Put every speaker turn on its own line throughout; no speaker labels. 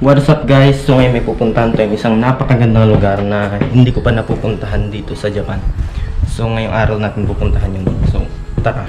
What's up guys? So ngayon may pupuntahan tayong isang napakagandang lugar na hindi ko pa napupuntahan dito sa Japan. So ngayong araw natin pupuntahan yun. So tara!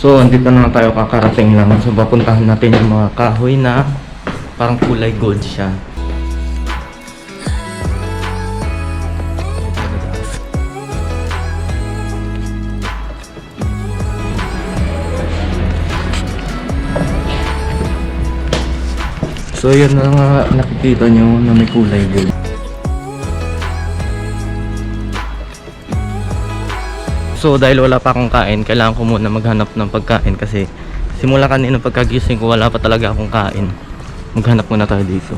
So, andito na tayo, kakarating lang. So, papuntahan natin yung mga kahoy na parang kulay gold siya. So, yun na nga nakikita nyo na may kulay gold. So dahil wala pa akong kain, kailangan ko muna maghanap ng pagkain kasi simula kanina pagkagising ko wala pa talaga akong kain. Maghanap muna tayo dito.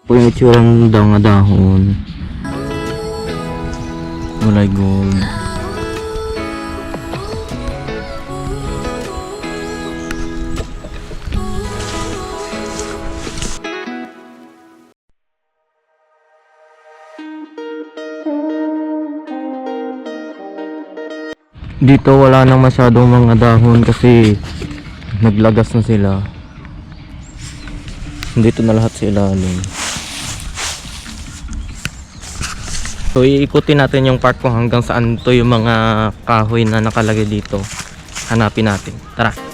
Po yung itsurang daw nga dahon. Kulay gold. Dito wala nang masyadong mga dahon kasi naglagas na sila. Dito na lahat sa ilalim. So iikutin natin yung part kung hanggang saan to yung mga kahoy na nakalagay dito. Hanapin natin. Tara!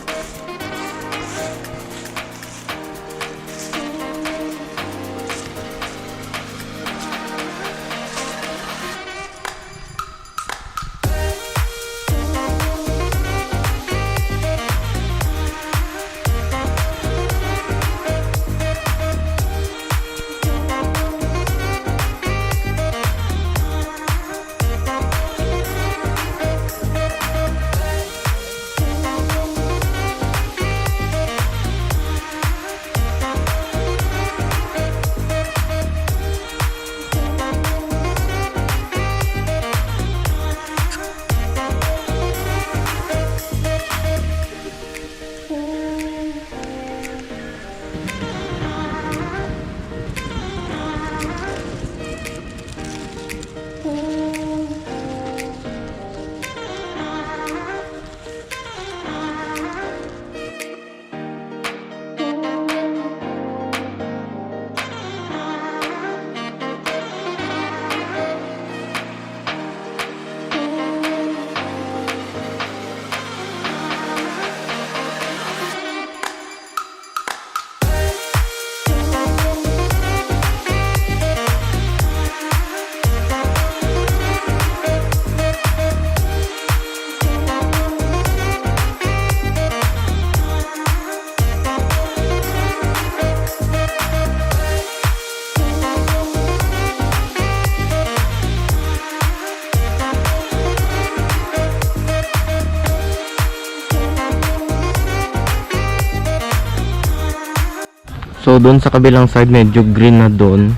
So doon sa kabilang side medyo green na doon.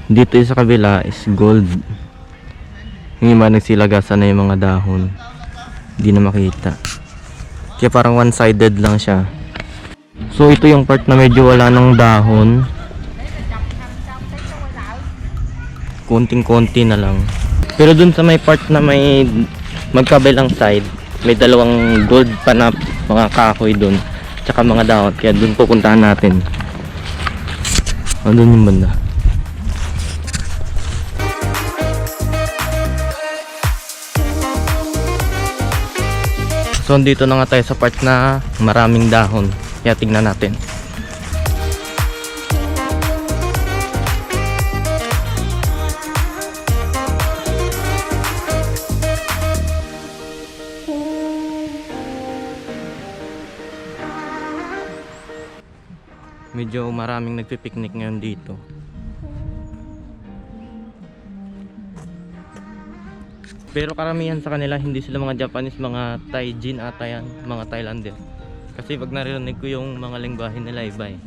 Dito sa kabila is gold. Yung iba nagsilagasan na yung mga dahon. Hindi na makita. Kaya parang one sided lang siya. So ito yung part na medyo wala ng dahon. konting-konti na lang. Pero dun sa may part na may magkabilang side, may dalawang gold pa na mga kahoy dun, tsaka mga dahon, kaya dun pupuntahan natin. Dun yung banda. So dito na nga tayo sa part na maraming dahon, kaya tingnan natin. Medyo maraming nagpipiknik ngayon dito. Pero karamihan sa kanila hindi sila mga Japanese, mga Taijin ata yan, mga Thailander. Kasi pag narinig ko yung mga lengguwahe nila iba eh.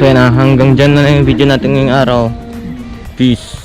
So yan na, hanggang dyan na yung video natin ngayong araw. Peace.